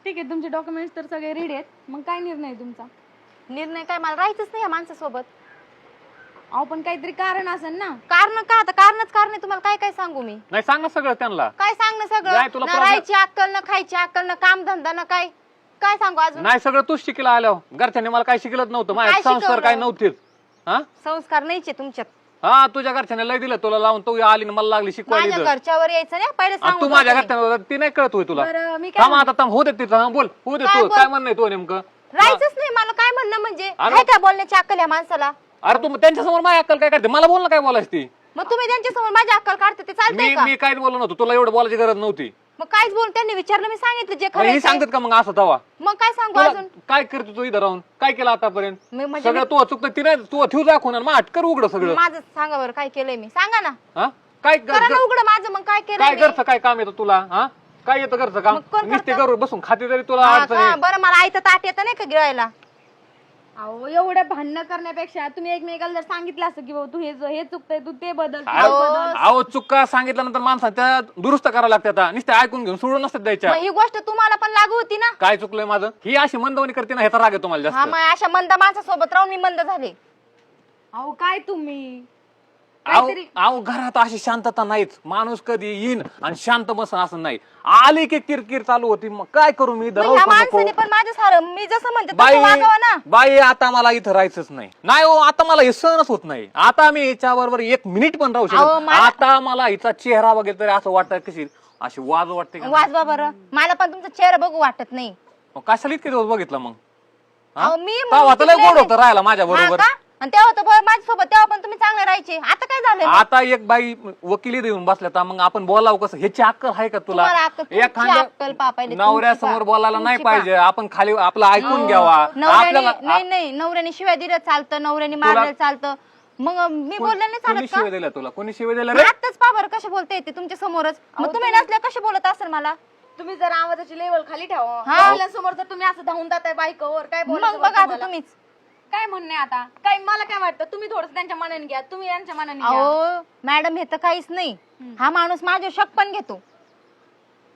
ठीक आहे, तुमचे डॉक्युमेंट्स तर सगळे रेडी आहेत, मग काय निर्णय आहे तुमचा? निर्णय काय, मला राहायचंच नाही या माणसासोबत. अहो पण काहीतरी कारण असेल ना. कारण का, आता कारणच कारण आहे. तुम्हाला काय काय सांगू मी? नाही सांग ना सगळं त्यांना. काय सांगणं नाही, सगळं? तुला ना problem- राहायची अक्कल, ना खायची अक्कल, ना काम धंदा, ना काय काय सांगू अजून? नाही सगळं तूच शिकला आल्यावर. घरच्यांनी मला काय शिकलत नव्हतं, माझे काय संस्कार शिकवलं? काय नव्हतेच. हा संस्कार नाहीचे तुमच्यात. हा तुझ्या घरच्यांनी लय दिलं तुला लावून, तू आली ना मला लागली माझ्या शिकवायला. घरच्यावर यायचं नाही पहिले सांगू. तू माझ्या घरच्यांवर ती नाही कळत होय तुला. बरं मी काय थांब आता थांब, होऊ दे तिथं. हा, बोल होऊ दे. काय तू बोल? काय म्हणणं तू नेमकं? राहायचंच नाही मला. काय म्हणणं म्हणजे? अरे- आहे का बोलण्याची अक्कल या माणसाला? अरे तू त्यांच्यासमोर माझी अक्कल काय करते? मला बोल ना काय बोलायची ती. मग तुम्ही त्यांच्या समोर माझी अक्कल काढते ते चालतंय मी का? मी काहीच बोललो नव्हतो, तुला एवढं बोलायची गरज नव्हती. मग काहीच बोलून त्यांनी विचारलं, मी सांगितलं जे मग हे खरं सांगतात का मग असं तवा? मग काय सांगू तुला अजून? काय करते तू इथं राहून? काय केलं आतापर्यंत? मी म्हणजे सगळं तू चुकतं, ती नाही तू ठेवू दाखवून मग अटकर उघड सगळं. माझं सांगा बरं, काय केलंय मी? सांगा ना. हा काय करा ना उघड माझं. मग काय केलंय काय मी? घरचं काय काम येतं तुला? हा काय येतं घरचं काम? मग कोण नुसते करतं? घरून बसून खाते तरी तुला हा अडचण का? आहे. बरं मला आयतं ताट येतं नाही का गिळायला? अहो एवढं भांडणं करण्यापेक्षा तुम्ही एकमेकाला जर सांगितलं असतं की बाबा तू हे चुकतंय, तू ते बदल, तू अहो ते बदल. अहो, चुका सांगितल्यानंतर माणसा त्या दुरुस्त करायला लागतात. नुसते ऐकून घेऊन सोडून नसतात द्यायच्या. मग ही गोष्ट तुम्हाला पण लागू होती ना? काय चुकलंय माझं? ही अशी मंदवणी करते ना, ह्याचा राग आहे तुम्हाला हा जास्त. मग अशा मंद माणसासोबत राहून मी मंद झाले. अहो काय तुम्ही अहो अहो, घरात अशी शांतता नाहीच. माणूस कधी येईन आणि शांत बसन असं नाही. आली की किरकिर चालू होती. मग काय करू मी? मग दररोज ह्या नको. माणसाने पण माझ्या सारं मी जसं म्हणते बाई तसं वागावं ना. बाई आता मला इथं राहायचंच नाही. नाही हो, आता मला हे सहनच होत नाही. आता मी याच्या बरोबर एक मिनिट पण राहू अहो, शकत. आता मला हिचा चेहरा बघितलं तरी असं वाटतं कशी अशी वाज वाटते का? वाजवा बरं. मला पण तुमचा चेहरा बघू वाटत नाही. मग कशाला इतके दिवस बघितलं मग? अहो, मी तेव्हा तर लय शिकले गोड होतं राहायला माझ्या हा बरोबर. का? आणि तेव्हा तर बरं माझ्यासोबत तेव्हा पण तुम्ही चांगले राहायचे. आता काय झालं? आता एक बाई वकिली देऊन बसल्या तर मग आपण बोलावं कसं? ह्याची अक्कल आहे का तुला? तुम्हाला अक्कल- तुमची अक्कल पहा पहिले, तुमची नवऱ्यासमोर पहा. बोलायला नाही तुमची पहा. पाहिजे. आपण खाली आपलं ऐकून घ्यावा. नवऱ्याने आपल्याला नाही नाही नवऱ्याने शिवाय दिलं चालतं, नवऱ्याने मारलं चालतं. मग मी बोलले नाही कोणी चालत का? शिवाय दिला तुला? कोणी शिवाय दिला रे? आताच पहा बरं कसे बोलते ते तुमच्या समोरच. मग तुम्ही नसल्या कसे बोलत असेल मला? तुम्ही जर आवाजाची लेवल खाली ठेवा. हा. समोर जर तुम्ही असं धावून जाताय बायकोवर, काय मग बोलायचं बघा बरं आता तुम्हाला? तुम्हीच. काय म्हणणे आता? काय मला काय वाटतं, तुम्ही थोडस त्यांच्या मनाने घ्या, तुम्ही यांच्या मनाने घ्या. अहो मॅडम हे तर काहीच नाही. हा माणूस माझे शक पण घेतो.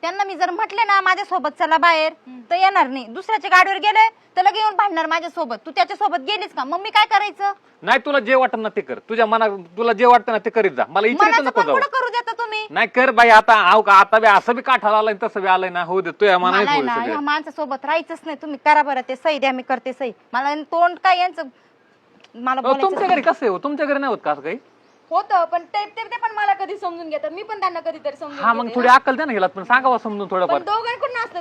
त्यांना मी जर म्हटले ना माझ्या सोबत चला बाहेर तर येणार नाही. दुसऱ्याच्या गाडीवर गेले तर लगे येऊन भांडणार माझ्या सोबत. तू त्याच्या सोबत गेलीस का? मग मी काय करायचं? नाही तुला जे वाटत ना ते कर. तुझ्या मनात तुला जे वाटतं ना ते करीत जा. मला इथे मनाचं नको पण जाऊ. पुढं करू देता तुम्ही. नाही कर बाई आता. आव का आता बी असं बी काठाला आलाय तसं बी आलंय ना. होऊ दे तुझ्या मला मनाने आहे होईल ना सगळं. ह्या माणसासोबत राहायचंच नाही. तुम्ही करा बरं ते सही द्या, मी करते सही. मला तोंड काय यांचं मला अहो, तुमच्या बोलायचं. घरी कसं आहे हो? तुमच्या घरी नाही होत का असं काही? होतं पण ते पण मला कधी समजून घेतात, मी पण त्यांना कधीतरी समजून हा मग घेते थोडी ना. अक्कल द्या ना गेला पण सांगावं समजून थोडंफार. पण दोघांकडून असतं ते.